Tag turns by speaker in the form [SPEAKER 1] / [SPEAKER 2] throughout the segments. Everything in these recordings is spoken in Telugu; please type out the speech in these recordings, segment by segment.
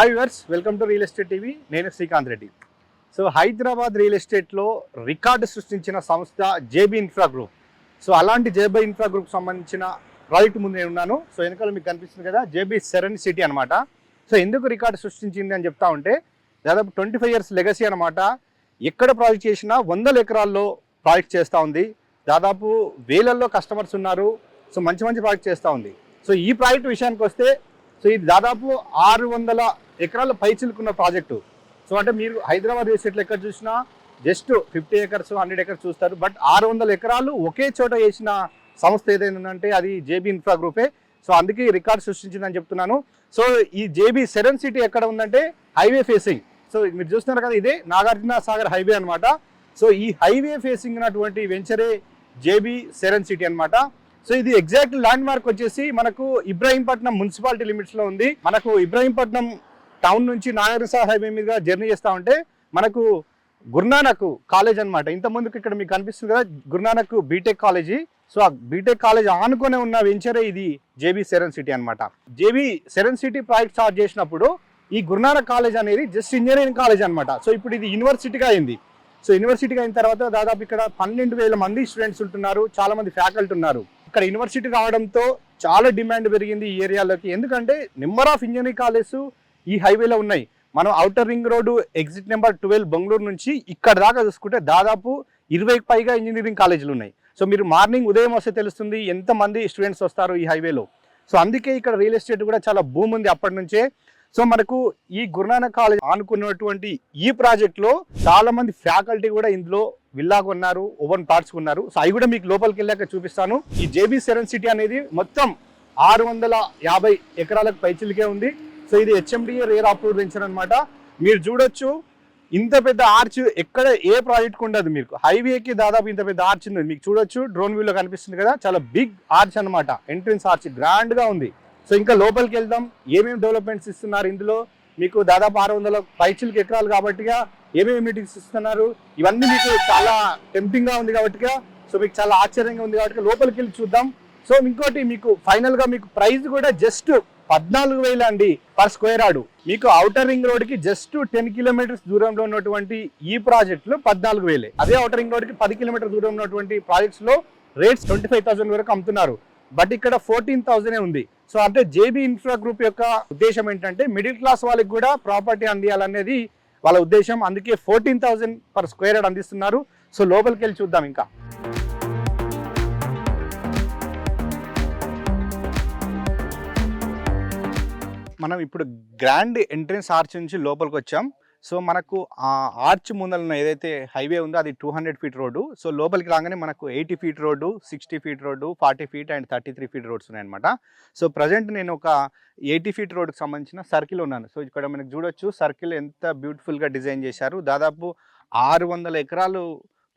[SPEAKER 1] Hi viewers, welcome to real estate TV. నేను శ్రీకాంత్ రెడ్డి. సో హైదరాబాద్ రియల్ ఎస్టేట్లో రికార్డు సృష్టించిన సంస్థ జేబీ ఇన్ఫ్రా గ్రూప్. సో అలాంటి జేబీ ఇన్ఫ్రా గ్రూప్ సంబంధించిన ప్రాజెక్ట్ ముందు నేను ఉన్నాను. సో వెనకాల మీకు కనిపిస్తుంది కదా, జేబీ సెరెన్ సిటీ అనమాట. సో ఎందుకు రికార్డు సృష్టించింది అని చెప్తా ఉంటే, దాదాపు 25 years లెగసీ అనమాట. ఎక్కడ ప్రాజెక్ట్ చేసినా 100 ఎకరాల్లో ప్రాజెక్ట్ చేస్తూ ఉంది. దాదాపు వేలల్లో కస్టమర్స్ ఉన్నారు. సో మంచి ప్రాజెక్ట్ చేస్తూ ఉంది. సో ఈ ప్రాజెక్ట్ విషయానికి వస్తే, సో ఇది దాదాపు 600 ఎకరాల పైచిలుకున్న ప్రాజెక్టు. సో అంటే మీరు హైదరాబాద్ రియల్ ఎస్టేట్లో ఎక్కడ చూసినా జస్ట్ 50 acres 100 acres చూస్తారు. బట్ 600 ఎకరాలు ఒకే చోట వేసిన సంస్థ ఏదైనా ఉందంటే అది జేబీ ఇన్ఫ్రా గ్రూపే. సో అందుకే ఈ రికార్డ్ సృష్టించిందని చెప్తున్నాను. సో ఈ జేబీ సెరెన్ సిటీ ఎక్కడ ఉందంటే హైవే ఫేసింగ్. సో మీరు చూస్తున్నారు కదా, ఇదే నాగార్జున సాగర్ హైవే అనమాట. సో ఈ హైవే ఫేసింగ్ ఉన్నటువంటి వెంచరే జేబీ సెరెన్ సిటీ అనమాట. సో ఇది ఎగ్జాక్ట్ ల్యాండ్ మార్క్ వచ్చేసి మనకు ఇబ్రాహీంపట్నం మున్సిపాలిటీ లిమిట్స్ లో ఉంది. మనకు ఇబ్రాహీంపట్నం టౌన్ నుంచి నాగార్జున హైవే మీద జర్నీ చేస్తా ఉంటే మనకు గురునానక్ కాలేజ్ అనమాట. ఇంత ముందుకు ఇక్కడ మీకు కనిపిస్తుంది కదా, గురునానక్ బీటెక్ కాలేజీ. సో ఆ బీటెక్ కాలేజ్ ఆనుకునే ఉన్న వెంచరే ఇది జేబీ సెరెన్ సిటీ అనమాట. JB serene city project start చేసినప్పుడు ఈ గురునానక్ కాలేజ్ అనేది జస్ట్ ఇంజనీరింగ్ కాలేజ్ అనమాట. సో ఇప్పుడు ఇది యూనివర్సిటీగా అయింది. సో యూనివర్సిటీగా అయిన తర్వాత దాదాపు ఇక్కడ 12,000 మంది స్టూడెంట్స్ ఉంటున్నారు, చాలా మంది ఫ్యాకల్టీ ఉన్నారు. ఇక్కడ యూనివర్సిటీ రావడంతో చాలా డిమాండ్ పెరిగింది ఈ ఏరియాలోకి. ఎందుకంటే నెంబర్ ఆఫ్ ఇంజనీరింగ్ కాలేజెస్ ఈ హైవేలో ఉన్నాయి. మనం outer ring road exit number 12 Bengaluru నుంచి ఇక్కడ దాకా చూసుకుంటే దాదాపు 20కి పైగా ఇంజనీరింగ్ కాలేజీలు ఉన్నాయి. సో మీరు మార్నింగ్ ఉదయం వస్తే తెలుస్తుంది ఎంతమంది స్టూడెంట్స్ వస్తారు ఈ హైవేలో. సో అందుకే ఇక్కడ రియల్ ఎస్టేట్ కూడా చాలా భూమి ఉంది అప్పటి నుంచే. సో మనకు ఈ గురునానక్ కాలేజ్ ఆనుకున్నటువంటి ఈ ప్రాజెక్ట్లో చాలా మంది ఫ్యాకల్టీ కూడా ఇందులో విల్లా కొన్నారు, ఓపెన్ ప్లాట్స్ కొన్నారు. సో అవి కూడా మీకు లోపలికి వెళ్ళాక చూపిస్తాను. ఈ జేబీ సెరెన్ సిటీ అనేది మొత్తం 650 ఎకరాలకు పైచిలికే ఉంది. సో ఇది హెచ్ఎండిఏ రేర్ అప్రూవ్ వెంచర్ అనమాట. మీరు చూడొచ్చు, ఇంత పెద్ద ఆర్చ్ ఎక్కడ ఏ ప్రాజెక్ట్ ఉండదు. మీకు హైవేకి దాదాపు ఇంత పెద్ద ఆర్చ్ ఉంది. మీకు చూడొచ్చు, డ్రోన్ వ్యూలో కనిపిస్తుంది కదా, చాలా బిగ్ ఆర్చ్ అనమాట. ఎంట్రన్స్ ఆర్చ్ గ్రాండ్ గా ఉంది. సో ఇంకా లోపలికి వెళ్దాం, ఏమేమి డెవలప్మెంట్స్ ఇస్తున్నారు ఇందులో. మీకు దాదాపు 600 పైచిలకు ఎకరాలు కాబట్టిగా ఏమేమి మీటింగ్స్ ఇస్తున్నారు ఇవన్నీ మీకు చాలా టెంప్టింగ్ గా ఉంది కాబట్టిగా, సో మీకు చాలా ఆశ్చర్యంగా ఉంది కాబట్టి లోపలికి వెళ్ళి చూద్దాం. సో ఇంకోటి మీకు ఫైనల్ గా మీకు ప్రైస్ కూడా జస్ట్ 14,000 అండి పర్ స్క్వేర్ యార్డ్. మీకు ఔటర్ రింగ్ రోడ్ కి జస్ట్ 10 kilometers దూరంలో ఉన్నటువంటి ఈ ప్రాజెక్ట్ లో 14,000. అదే ఔటర్ రింగ్ రోడ్ కి 10 kilometers దూరం ఉన్నటువంటి ప్రాజెక్ట్స్ లో రేట్స్ 25,000 వరకు అమ్ముతున్నారు. బట్ ఇక్కడ 14,000 ఉంది. సో అంటే జేబీ ఇన్ఫ్రా గ్రూప్ యొక్క ఉద్దేశం ఏంటంటే మిడిల్ క్లాస్ వాళ్ళకి కూడా ప్రాపర్టీ అందియాలనేది వాళ్ళ ఉద్దేశం. అందుకే 14,000 పర్ స్క్వేర్ యార్డ్ అందిస్తున్నారు. సో లోపలికి వెళ్ళి చూద్దాం. ఇంకా మనం ఇప్పుడు గ్రాండ్ ఎంట్రన్స్ ఆర్చ్ నుంచి లోపలికి వచ్చాం. సో మనకు ఆ ఆర్చ్ ముందర ఏదైతే హైవే ఉందో అది 200 feet రోడ్డు. సో లోపలికి రాగానే మనకు 80 feet road, 60 feet road, 40 feet and 33 feet roads ఉన్నాయన్నమాట. సో ప్రజెంట్ నేను ఒక 80 feet రోడ్డుకి సంబంధించిన సర్కిల్ ఉన్నాను. సో ఇక్కడ మనకు చూడొచ్చు సర్కిల్ ఎంత బ్యూటిఫుల్గా డిజైన్ చేశారు. దాదాపు 600 ఎకరాలు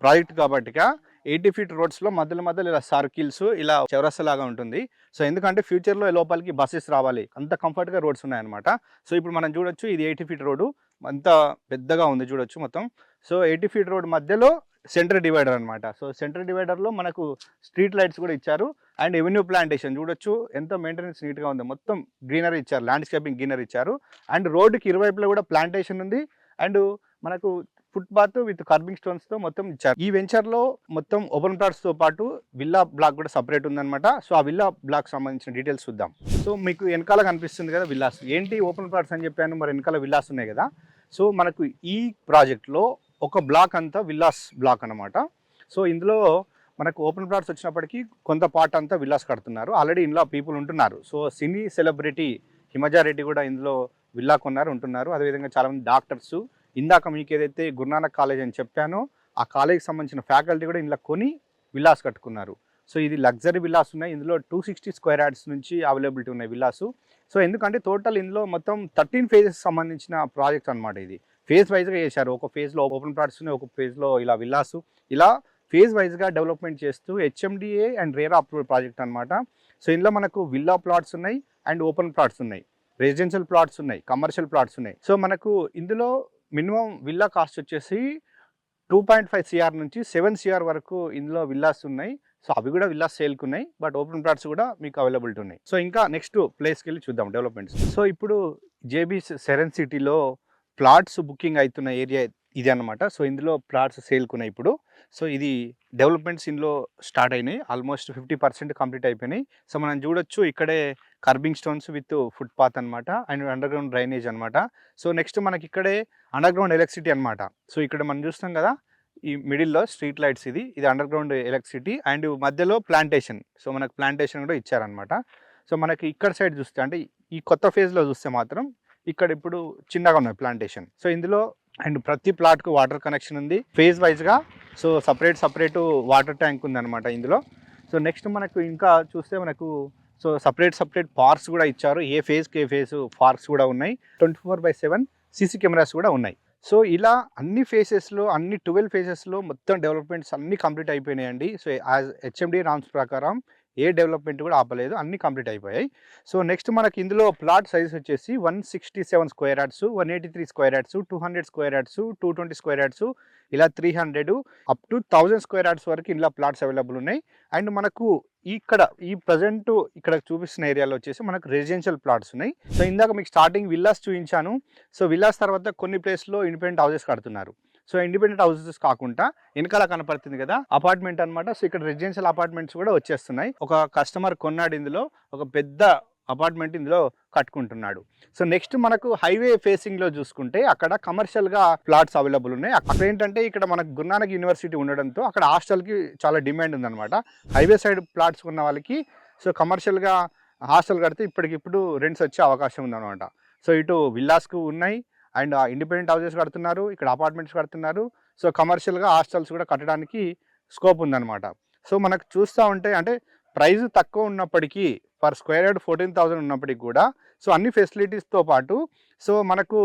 [SPEAKER 1] ప్రాజెక్ట్ కాబట్టిగా 80 feet రోడ్స్లో మధ్యలో ఇలా సర్కిల్స్ ఇలా చౌరస్తా ఉంటుంది. సో ఎందుకంటే ఫ్యూచర్లో లోపలికి బస్సెస్ రావాలి, అంత కంఫర్ట్గా రోడ్స్ ఉన్నాయన్నమాట. సో ఇప్పుడు మనం చూడొచ్చు, ఇది 80 feet రోడ్డు, అంత పెద్దగా ఉంది చూడొచ్చు మొత్తం. సో 80 feet రోడ్ మధ్యలో సెంటర్ డివైడర్ అనమాట. సో సెంటర్ డివైడర్లో మనకు స్ట్రీట్ లైట్స్ కూడా ఇచ్చారు అండ్ ఎవెన్యూ ప్లాంటేషన్ చూడొచ్చు, ఎంత మెయింటెనెన్స్ నీట్గా ఉంది. మొత్తం గ్రీనరీ ఇచ్చారు, ల్యాండ్స్కేపింగ్ గ్రీనరీ ఇచ్చారు. అండ్ రోడ్డుకి ఇరువైపులో కూడా ప్లాంటేషన్ ఉంది. అండ్ మనకు ఫుట్పాత్ విత్ కర్బింగ్ స్టోన్స్తో మొత్తం ఇచ్చారు. ఈ వెంచర్లో మొత్తం ఓపెన్ ప్లాట్స్తో పాటు విల్లా బ్లాక్ కూడా సపరేట్ ఉందన్నమాట. సో ఆ విల్లా బ్లాక్ సంబంధించిన డీటెయిల్స్ చూద్దాం. సో మీకు వెనకాల కనిపిస్తుంది కదా విల్లాస్. ఏంటి ఓపెన్ ప్లాట్స్ అని చెప్పాను, మరి వెనకాల విల్లాస్ ఉన్నాయి కదా. సో మనకు ఈ ప్రాజెక్ట్లో ఒక బ్లాక్ అంతా విల్లాస్ బ్లాక్ అనమాట. సో ఇందులో మనకు ఓపెన్ ప్లాట్స్ వచ్చినప్పటికీ కొంత పార్ట్ అంతా విల్లాస్ కడుతున్నారు. ఆల్రెడీ ఇందులో పీపుల్ ఉంటున్నారు. సో సినీ సెలబ్రిటీ హిమజా రెడ్డి కూడా ఇందులో విల్లా కొన్నారు, ఉంటున్నారు. అదేవిధంగా చాలామంది డాక్టర్స్, ఇందాక మీకు ఏదైతే గురునానక్ కాలేజ్ అని చెప్పానో ఆ కాలేజ్కి సంబంధించిన ఫ్యాకల్టీ కూడా ఇందులో కొని విల్లాస్ కట్టుకున్నారు. సో ఇది లగ్జరీ విల్లాస్ ఉన్నాయి. ఇందులో 260 square yards నుంచి అవైలబిలిటీ ఉన్నాయి విల్లాసు. సో ఎందుకంటే టోటల్ ఇందులో మొత్తం 13 phases సంబంధించిన ప్రాజెక్ట్స్ అనమాట. ఇది ఫేజ్ వైజ్గా చేశారు. ఒక ఫేజ్లో ఓపెన్ ప్లాట్స్ ఉన్నాయి, ఒక ఫేజ్లో ఇలా విల్లాసు, ఇలా ఫేజ్ వైజ్గా డెవలప్మెంట్ చేస్తూ HMDA and RERA approval project అనమాట. సో ఇందులో మనకు విల్లా ప్లాట్స్ ఉన్నాయి అండ్ ఓపెన్ ప్లాట్స్ ఉన్నాయి, రెసిడెన్షియల్ ప్లాట్స్ ఉన్నాయి, కమర్షియల్ ప్లాట్స్ ఉన్నాయి. సో మనకు ఇందులో మినిమం విల్లా కాస్ట్ వచ్చేసి 2.5 CR నుంచి 7 CR వరకు ఇందులో విల్లాస్ ఉన్నాయి. సో అవి కూడా విల్లాస్ సేల్కి ఉన్నాయి, బట్ ఓపెన్ ప్లాట్స్ కూడా మీకు అవైలబిలిటీ ఉన్నాయి. సో ఇంకా నెక్స్ట్ ప్లేస్కి వెళ్ళి చూద్దాం డెవలప్మెంట్స్. సో ఇప్పుడు జేబీ సెరెన్ సిటీలో ప్లాట్స్ బుకింగ్ అవుతున్న ఏరియా ఇది అనమాట. సో ఇందులో ప్లాట్స్ సేల్కున్నాయి ఇప్పుడు. సో ఇది డెవలప్మెంట్స్ ఇందులో స్టార్ట్ అయినాయి. ఆల్మోస్ట్ 50% కంప్లీట్ అయిపోయినాయి. సో మనం చూడొచ్చు ఇక్కడే కర్బింగ్ స్టోన్స్ విత్ ఫుట్పాత్ అనమాట అండ్ అండర్ గ్రౌండ్ డ్రైనేజ్ అనమాట. సో నెక్స్ట్ మనకి ఇక్కడే అండర్ గ్రౌండ్ ఎలక్ట్రిసిటీ అనమాట. సో ఇక్కడ మనం చూస్తాం కదా ఈ మిడిల్లో స్ట్రీట్ లైట్స్, ఇది అండర్ గ్రౌండ్ ఎలక్ట్రిసిటీ అండ్ మధ్యలో ప్లాంటేషన్. సో మనకు ప్లాంటేషన్ కూడా ఇచ్చారనమాట. సో మనకి ఇక్కడ సైడ్ చూస్తే అంటే ఈ కొత్త ఫేజ్లో చూస్తే మాత్రం ఇక్కడ ఇప్పుడు చిన్నగా ఉన్నాయి ప్లాంటేషన్. సో ఇందులో అండ్ ప్రతి ప్లాట్కు వాటర్ కనెక్షన్ ఉంది ఫేజ్ వైజ్గా. సో సపరేట్ వాటర్ ట్యాంక్ ఉందన్నమాట ఇందులో. సో నెక్స్ట్ మనకు ఇంకా చూస్తే మనకు సో సపరేట్ పార్క్స్ కూడా ఇచ్చారు. ఏ ఫేజ్ పార్క్స్ కూడా ఉన్నాయి. 24/7 సీసీ కెమెరాస్ కూడా ఉన్నాయి. సో ఇలా అన్ని ఫేసెస్లో అన్ని 12 ఫేసెస్లో మొత్తం డెవలప్మెంట్స్ అన్నీ కంప్లీట్ అయిపోయినాయండి. సో యాజ్ హెచ్ఎండి నామ్స్ ప్రకారం ఏ డెవలప్మెంట్ కూడా ఆపలేదు, అన్నీ కంప్లీట్ అయిపోయాయి. సో నెక్స్ట్ మనకి ఇందులో ప్లాట్ సైజ్ వచ్చేసి 167 square yards, 183 square yards, 200 square yards, 220 square yards, ఇలా 300 అప్ టు 1000 స్క్వేర్ యార్డ్స్ వరకు ఇలా ప్లాట్స్ అవైలబుల్ ఉన్నాయి. అండ్ మనకు ఇక్కడ ఈ ప్రజెంట్ ఇక్కడ చూపిస్తున్న ఏరియాలో వచ్చేసి మనకు రెసిడెన్షియల్ ప్లాట్స్ ఉన్నాయి. సో ఇందాక మీకు స్టార్టింగ్ విల్లాస్ చూపించాను. సో విల్లాస్ తర్వాత కొన్ని ప్లేస్లో ఇండిపెండెంట్ హౌసెస్ కడుతున్నారు. సో ఇండిపెండెంట్ హౌసెస్ కాకుండా వెనకాల కనపడుతుంది కదా అపార్ట్మెంట్ అనమాట. సో ఇక్కడ రెసిడెన్షియల్ అపార్ట్మెంట్స్ కూడా వచ్చేస్తున్నాయి. ఒక కస్టమర్ కొన్నాడు ఇందులో ఒక పెద్ద అపార్ట్మెంట్ ఇందులో కట్టుకుంటున్నాడు. సో నెక్స్ట్ మనకు హైవే ఫేసింగ్లో చూసుకుంటే అక్కడ కమర్షియల్గా ప్లాట్స్ అవైలబుల్ ఉన్నాయి. అక్కడ ఏంటంటే ఇక్కడ మనకు గురునానక్ యూనివర్సిటీ ఉండడంతో అక్కడ హాస్టల్కి చాలా డిమాండ్ ఉందన్నమాట. హైవే సైడ్ ప్లాట్స్ ఉన్న వాళ్ళకి సో కమర్షియల్గా హాస్టల్ కడితే ఇప్పటికిప్పుడు రెంట్స్ వచ్చే అవకాశం ఉందన్నమాట. సో ఇటు విల్లాస్కు ఉన్నాయి అండ్ ఇండిపెండెంట్ హౌసెస్ కడుతున్నారు, ఇక్కడ అపార్ట్మెంట్స్ కడుతున్నారు. సో కమర్షియల్గా హాస్టల్స్ కూడా కట్టడానికి స్కోప్ ఉందన్నమాట. సో మనకు చూస్తూ ఉంటే అంటే ప్రైస్ తక్కువ ఉన్నప్పటికీ పర్ స్క్వేర్ యార్డ్ 14,000 ఉన్నప్పటికీ కూడా సో అన్ని ఫెసిలిటీస్తో పాటు సో మనకు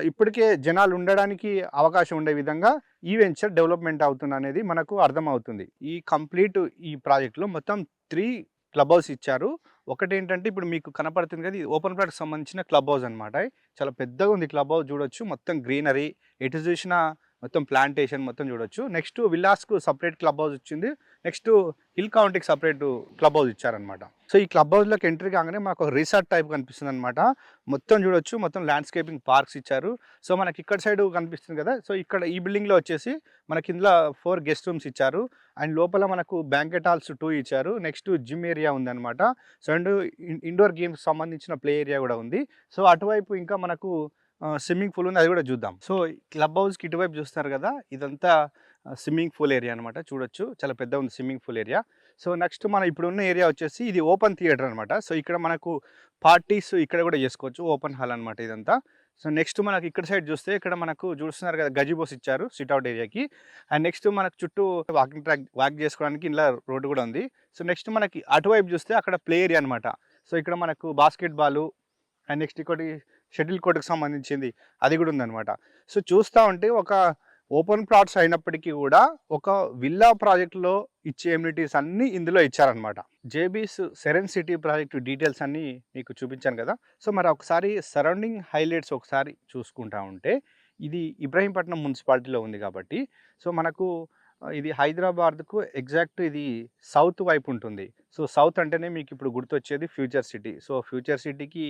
[SPEAKER 1] ఇప్పటికే జనాలు ఉండడానికి అవకాశం ఉండే విధంగా ఈ వెంచర్ డెవలప్మెంట్ అవుతుంది అనేది మనకు అర్థమవుతుంది. ఈ కంప్లీట్ ఈ ప్రాజెక్ట్లో మొత్తం 3 క్లబ్ హౌస్ ఇచ్చారు. ఒకటి ఏంటంటే ఇప్పుడు మీకు కనపడుతుంది కదా ఇది ఓపెన్ ప్లాట్కి సంబంధించిన క్లబ్ హౌస్ అనమాట. చాలా పెద్దగా ఉంది క్లబ్ హౌస్ చూడొచ్చు. మొత్తం గ్రీనరీ, ఎటు చూసినా మొత్తం ప్లాంటేషన్ మొత్తం చూడొచ్చు. నెక్స్ట్ విల్లాస్కు సపరేట్ క్లబ్ హౌస్ వచ్చింది. నెక్స్ట్ హిల్ కౌంటీకి సపరేట్ క్లబ్ హౌస్ ఇచ్చారనమాట. సో ఈ క్లబ్ హౌస్లోకి ఎంట్రీ కాగానే మాకు ఒక రిసార్ట్ టైప్ కనిపిస్తుంది అనమాట. మొత్తం చూడొచ్చు, మొత్తం ల్యాండ్స్కేపింగ్ పార్క్స్ ఇచ్చారు. సో మనకి ఇక్కడ సైడ్ కనిపిస్తుంది కదా. సో ఇక్కడ ఈ బిల్డింగ్లో వచ్చేసి మనకి ఇందులో 4 గెస్ట్ రూమ్స్ ఇచ్చారు అండ్ లోపల మనకు బ్యాంకెట్ హాల్స్ 2 ఇచ్చారు. నెక్స్ట్ జిమ్ ఏరియా ఉందన్నమాట. సో అండ్ ఇండోర్ గేమ్స్ సంబంధించిన ప్లే ఏరియా కూడా ఉంది. సో అటువైపు ఇంకా మనకు స్విమ్మింగ్ పూల్ ఉంది, అది కూడా చూద్దాం. సో క్లబ్ హౌస్కి ఇటువైపు చూస్తారు కదా ఇదంతా స్విమ్మింగ్ పూల్ ఏరియా అనమాట. చూడొచ్చు చాలా పెద్ద ఉంది swimming pool area. So next మన ఇప్పుడు ఉన్న ఏరియా వచ్చేసి ఇది ఓపెన్ థియేటర్ అనమాట. సో ఇక్కడ మనకు పార్టీస్ ఇక్కడ కూడా చేసుకోవచ్చు, ఓపెన్ హాల్ అనమాట ఇదంతా. సో నెక్స్ట్ మనకి ఇక్కడ సైడ్ చూస్తే ఇక్కడ మనకు చూస్తున్నారు కదా గజిబోస్ ఇచ్చారు సిట్అవుట్ ఏరియాకి. అండ్ నెక్స్ట్ మనకు చుట్టూ వాకింగ్ ట్రాక్ వాక్ చేసుకోవడానికి ఇలా రోడ్డు కూడా ఉంది. సో నెక్స్ట్ మనకి అటువైపు చూస్తే అక్కడ ప్లే ఏరియా అనమాట. సో ఇక్కడ మనకు బాస్కెట్బాల్ అండ్ నెక్స్ట్ ఇంకోటి షటిల్ కోర్టుకు సంబంధించింది అది కూడా ఉందన్నమాట. సో చూస్తూ ఉంటే ఒక ఓపెన్ ప్లాట్స్ అయినప్పటికీ కూడా ఒక విల్లా ప్రాజెక్టులో ఇచ్చే ఎమ్యూనిటీస్ అన్నీ ఇందులో ఇచ్చారనమాట. జేబీస్ సెరెన్ సిటీ ప్రాజెక్టు డీటెయిల్స్ అన్నీ మీకు చూపించాను కదా. సో మరి ఒకసారి సరౌండింగ్ హైలైట్స్ ఒకసారి చూసుకుంటా ఉంటే ఇది ఇబ్రహీంపట్నం మున్సిపాలిటీలో ఉంది కాబట్టి సో మనకు ఇది హైదరాబాద్కు ఎగ్జాక్ట్ ఇది సౌత్ వైపు ఉంటుంది. సో సౌత్ అంటేనే మీకు ఇప్పుడు గుర్తొచ్చేది ఫ్యూచర్ సిటీ. సో ఫ్యూచర్ సిటీకి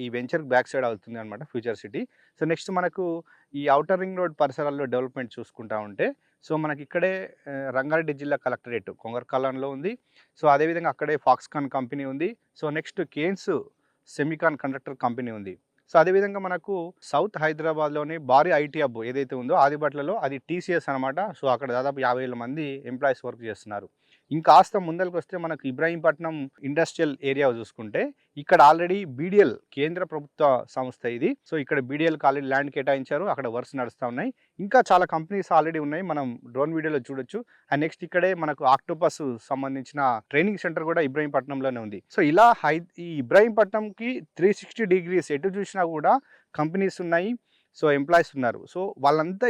[SPEAKER 1] ఈ వెంచర్ బ్యాక్ సైడ్ అవుతుంది అనమాట ఫ్యూచర్ సిటీ. సో నెక్స్ట్ మనకు ఈ ఔటర్ రింగ్ రోడ్ పరిసరాల్లో డెవలప్మెంట్ చూసుకుంటా ఉంటే సో మనకి ఇక్కడే రంగారెడ్డి జిల్లా కలెక్టరేట్ కొంగర్కాలంలో ఉంది. సో అదేవిధంగా అక్కడే ఫాక్స్కాన్ కంపెనీ ఉంది. So next Kaynes semiconductor company ఉంది. సో అదేవిధంగా మనకు సౌత్ హైదరాబాద్లోని భారీ ఐటీ హబ్ ఏదైతే ఉందో ఆదిబట్లలో అది టీసీఎస్ అనమాట. సో అక్కడ దాదాపు 50,000 మంది ఎంప్లాయీస్ వర్క్ చేస్తున్నారు. ఇంకాస్త ముందరికి వస్తే మనకు ఇబ్రాహీంపట్నం ఇండస్ట్రియల్ ఏరియా చూసుకుంటే ఇక్కడ ఆల్రెడీ బీడీఎల్ కేంద్ర ప్రభుత్వ సంస్థ ఇది. సో ఇక్కడ బీడీఎల్కి ఆల్రెడీ ల్యాండ్ కేటాయించారు, అక్కడ వర్క్స్ నడుస్తూ ఉన్నాయి. ఇంకా చాలా కంపెనీస్ ఆల్రెడీ ఉన్నాయి, మనం డ్రోన్ వీడియోలో చూడొచ్చు. అండ్ నెక్స్ట్ ఇక్కడే మనకు ఆక్టోపస్ సంబంధించిన ట్రైనింగ్ సెంటర్ కూడా ఇబ్రాహీంపట్నంలోనే ఉంది. సో ఇలా ఈ ఇబ్రాహీంపట్నంకి 360 డిగ్రీస్ ఎటు చూసినా కూడా కంపెనీస్ ఉన్నాయి, సో ఎంప్లాయీస్ ఉన్నారు. సో వాళ్ళంతా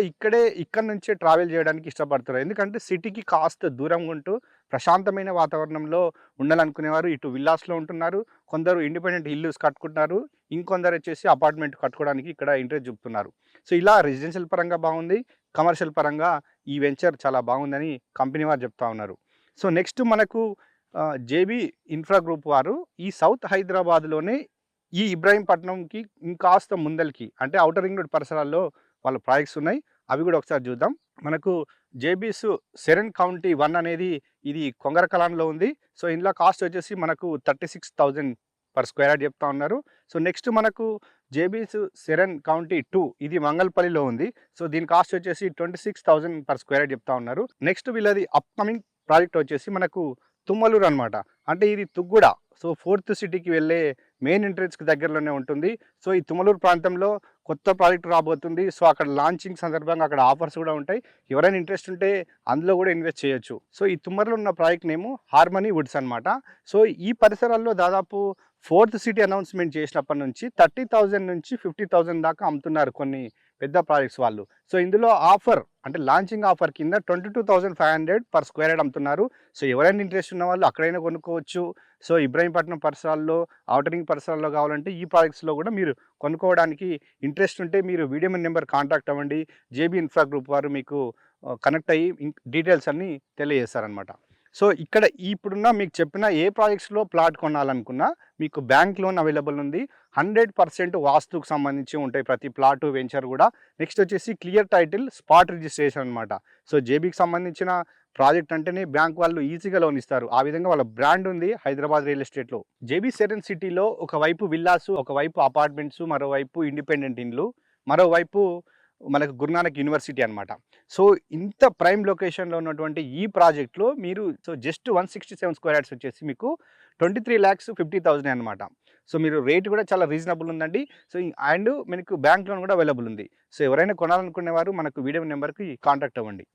[SPEAKER 1] ఇక్కడ నుంచే ట్రావెల్ చేయడానికి ఇష్టపడుతున్నారు. ఎందుకంటే సిటీకి కాస్త దూరంగా ఉంటూ ప్రశాంతమైన వాతావరణంలో ఉండాలనుకునేవారు ఇటు విల్లాస్లో ఉంటున్నారు, కొందరు ఇండిపెండెంట్ ఇల్లుస్ కట్టుకుంటున్నారు, ఇంకొందరు వచ్చేసి అపార్ట్మెంట్ కట్టుకోవడానికి ఇక్కడ ఇంట్రెస్ట్ చూపుతున్నారు. సో ఇలా రెసిడెన్షియల్ పరంగా బాగుంది, కమర్షియల్ పరంగా ఈ వెంచర్ చాలా బాగుందని కంపెనీ వారు చెప్తా ఉన్నారు. సో నెక్స్ట్ మనకు జేబీ ఇన్ఫ్రా గ్రూప్ వారు ఈ సౌత్ హైదరాబాద్లోనే ఈ ఇబ్రాహీంపట్నంకి ఇంకాస్త ముందలకి అంటే ఔటర్ రింగ్ రోడ్ పరిసరాల్లో వాళ్ళ ప్రాజెక్ట్స్ ఉన్నాయి. అవి కూడా ఒకసారి చూద్దాం. మనకు జేబీస్ సెరెన్ కౌంటీ 1 అనేది ఇది కొంగరకలాన్లో ఉంది. సో ఇందులో కాస్ట్ వచ్చేసి మనకు 36,000 పర్ స్క్వేర్ యార్డ్ చెప్తా ఉన్నారు. సో నెక్స్ట్ మనకు జేబీస్ సెరెన్ కౌంటీ 2 ఇది మంగళపల్లిలో ఉంది. సో దీని కాస్ట్ వచ్చేసి 26,000 పర్ స్క్వేర్ యార్డ్ చెప్తా ఉన్నారు. నెక్స్ట్ వీళ్ళది అప్కమింగ్ ప్రాజెక్ట్ వచ్చేసి మనకు తుమ్మలూరు అనమాట. అంటే ఇది తుగ్గుడ. సో 4th సిటీకి వెళ్ళే మెయిన్ ఎంట్రెన్స్కి దగ్గరలోనే ఉంటుంది. సో ఈ తుమ్మలూరు ప్రాంతంలో కొత్త ప్రాజెక్ట్ రాబోతుంది. సో అక్కడ లాంచింగ్ సందర్భంగా అక్కడ ఆఫర్స్ కూడా ఉంటాయి. ఎవరైనా ఇంట్రెస్ట్ ఉంటే అందులో కూడా ఇన్వెస్ట్ చేయొచ్చు. సో ఈ తుమ్మలూరు ఉన్న ప్రాజెక్ట్ నేము హార్మనీ వుడ్స్ అనమాట. సో ఈ పరిసరాల్లో దాదాపు 4th సిటీ అనౌన్స్మెంట్ చేసినప్పటి నుంచి 30,000 నుంచి 50,000 దాకా అమ్ముతున్నారు కొన్ని పెద్ద ప్రాజెక్ట్స్ వాళ్ళు. సో ఇందులో ఆఫర్ అంటే లాంచింగ్ ఆఫర్ కింద 22,500 పర్ స్క్వేర్ యార్డ్ అమ్ముతున్నారు. సో ఎవరైనా ఇంట్రెస్ట్ ఉన్న వాళ్ళు అక్కడైనా కొనుక్కోవచ్చు. సో ఇబ్రాహీంపట్నం పరిసరాల్లో ఔటరింగ్ పరిసరాల్లో కావాలంటే ఈ ప్రాజెక్ట్స్లో కూడా మీరు కొనుక్కోవడానికి ఇంట్రెస్ట్ ఉంటే మీరు వీడియో నెంబర్ కాంటాక్ట్ అవ్వండి. జేబీ ఇన్ఫ్రా గ్రూప్ వారు మీకు కనెక్ట్ అయ్యి డీటెయిల్స్ అన్నీ తెలియజేస్తారనమాట. సో ఇక్కడ ఇప్పుడున్న మీకు చెప్పిన ఏ ప్రాజెక్ట్స్లో ప్లాట్ కొనాలనుకున్నా మీకు బ్యాంక్ లోన్ అవైలబుల్ ఉంది. 100% వాస్తుకు సంబంధించి ఉంటాయి ప్రతి ప్లాటు వెంచర్ కూడా. నెక్స్ట్ వచ్చేసి క్లియర్ టైటిల్ స్పాట్ రిజిస్ట్రేషన్ అనమాట. సో జేబీకి సంబంధించిన ప్రాజెక్ట్ అంటేనే బ్యాంక్ వాళ్ళు ఈజీగా లోన్ ఇస్తారు. ఆ విధంగా వాళ్ళ బ్రాండ్ ఉంది హైదరాబాద్ రియల్ ఎస్టేట్లో. జేబీ సెరెన్ సిటీలో ఒకవైపు విల్లాసు, ఒకవైపు అపార్ట్మెంట్స్, మరోవైపు ఇండిపెండెంట్ ఇండ్లు, మరోవైపు మనకు గురునానక్ యూనివర్సిటీ అనమాట. సో ఇంత ప్రైమ్ లొకేషన్లో ఉన్నటువంటి ఈ ప్రాజెక్ట్లో మీరు సో జస్ట్ 167 స్క్వేర్ యార్డ్స్ వచ్చేసి మీకు 23,50,000 అనమాట. సో మీరు రేట్ కూడా చాలా రీజనబుల్ ఉందండి. సో అండ్ మనకు బ్యాంక్ లోన్ కూడా అవైలబుల్ ఉంది. సో ఎవరైనా కొనాలనుకునే వారు మనకు వీడియో నెంబర్కి కాంటాక్ట్ అవ్వండి.